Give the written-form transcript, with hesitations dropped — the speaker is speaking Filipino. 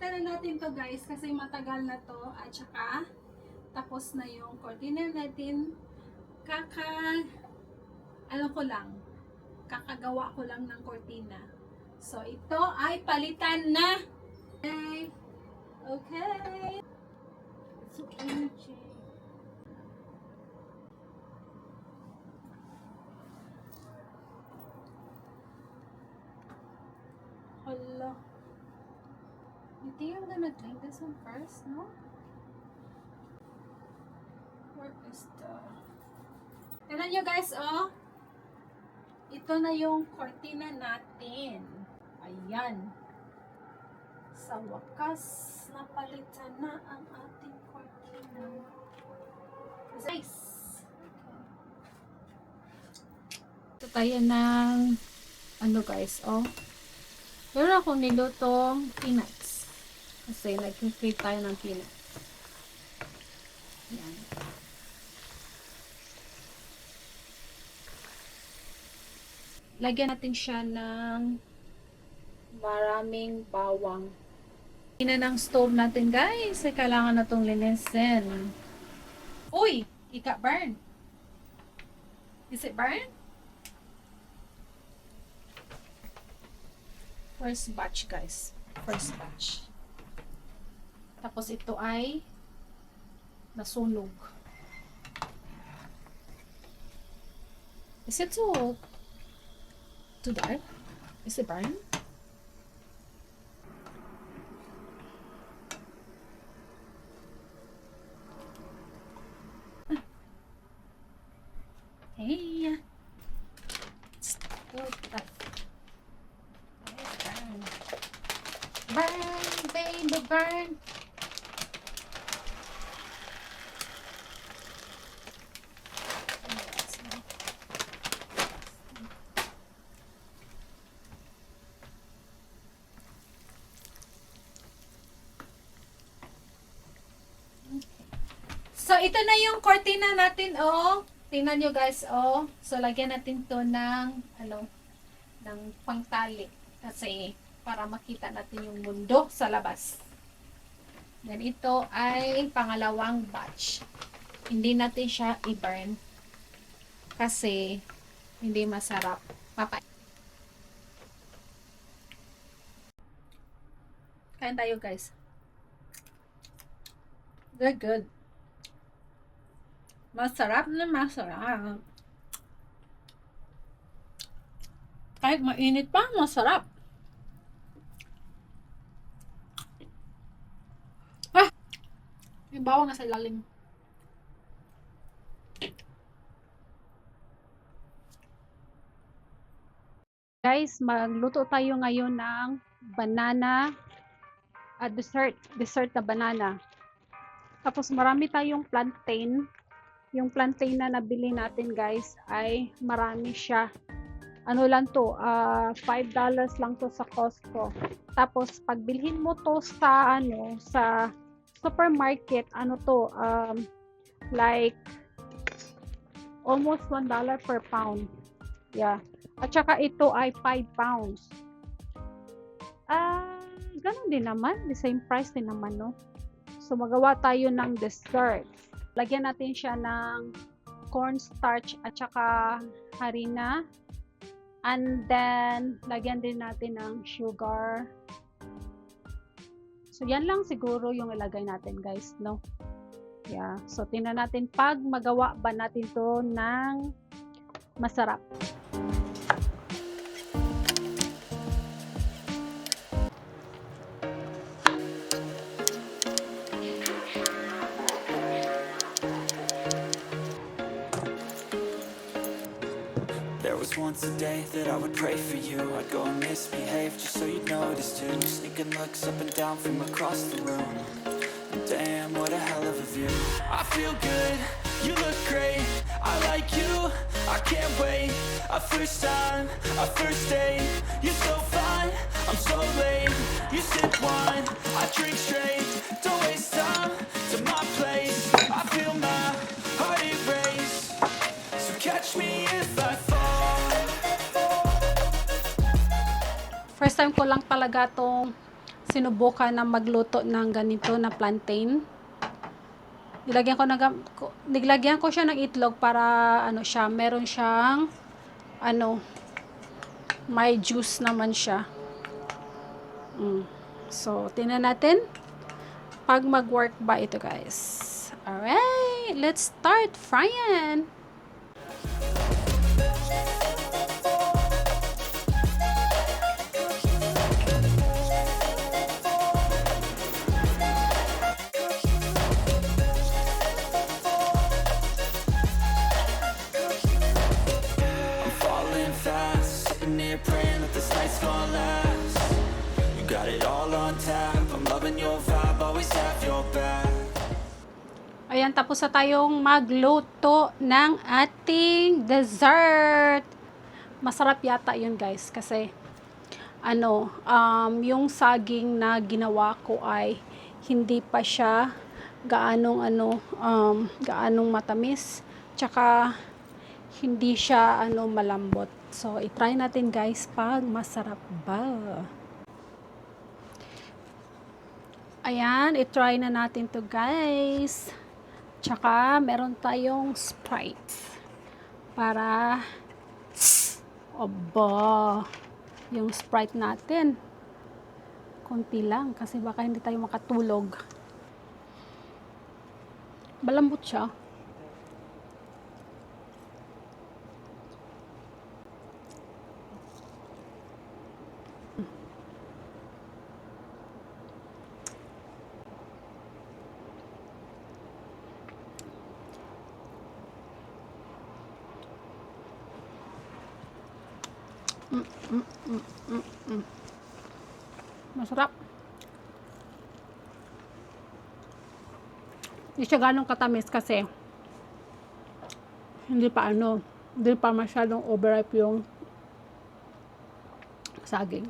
palitan na natin to guys kasi matagal na to at saka tapos na yung cortina natin. Kakagawa ko lang ng cortina. So ito ay palitan na. Okay. Okay. So energy. Hello. You think I'm gonna clean this one first, no? Where is the... Tignan nyo guys, oh. Ito na yung cortina natin. Ayan. Sa wakas, napalitan na ang ating cortina. Nice. Ito tayo ng ano guys, oh. Meron akong nilutong peanuts. Kasi nag-create tayo ng peanuts. Ayan. Lagyan natin siya ng maraming bawang. Ina ng stove natin guys. Ay, kailangan na itong linisin. Uy! It got burned. Is it burned? First batch guys. First batch. Tapos ito ay nasunog. Is it too dark? Is it burned? Hey. Stop that. Burn, baby, burn. So, ito na yung cortina natin, oh. Tingnan nyo guys, oh. So, lagyan natin to ng, ng pangtali. Kasi, para makita natin yung mundo sa labas. Then, ito ay pangalawang batch. Hindi natin siya i-burn. Kasi, hindi masarap. Kain tayo guys. They're good. Masarap na masarap. Kahit mainit pa, masarap. Ah! May bawang nasa ilalim. Guys, magluto tayo ngayon ng banana dessert na banana. Tapos marami tayong plantain. Yung plantain na nabili natin guys ay marami siya. Ano lang to, $5 lang to sa Costco. Tapos pag bilhin mo to sa sa supermarket, like almost $1 per pound. Yeah. At saka ito ay 5 pounds. Ganun din naman, the same price din naman, no? So magawa tayo ng dessert. Lagyan natin siya ng cornstarch at saka harina. And then, lagyan din natin ng sugar. So, yan lang siguro yung ilagay natin, guys, no? Yeah. So, tingnan natin pag magawa ba natin to ng masarap. Once a day that I would pray for you. I'd go and misbehave just so you'd notice too. Sneaking looks up and down from across the room. Damn, what a hell of a view. I feel good, you look great. I like you, I can't wait. A first time, a first date. You're so fine, I'm so late. You sip wine, I drink straight. Don't waste time to my place. I feel my heart erase. So catch me if I fall. First time ko lang talaga tong sinubukan na magluto ng ganito na plantain. Nilagyan ko siya ng itlog para ano siya, meron siyang ano, may juice naman siya. So, tingnan natin pag mag-work ba ito, guys. Alright, let's start frying. I'm falling fast, sitting here praying that this night's gonna last. You got it all on tap, I'm loving your vibe, always have your back. Ayan, tapos na tayong magluto ng ating dessert. Masarap yata yun, guys, kasi ano, yung saging na ginawa ko ay hindi pa siya gaanong matamis, tsaka hindi siya malambot. So, i-try natin, guys, pag masarap ba. Ayan, i-try na natin to, guys. Tsaka, meron tayong Sprite. Para, oba, yung Sprite natin. Konti lang, kasi baka hindi tayo makatulog. Malambot siya. Masarap. Hindi siya ganong katamis kasi hindi pa masyadong overripe yung saging.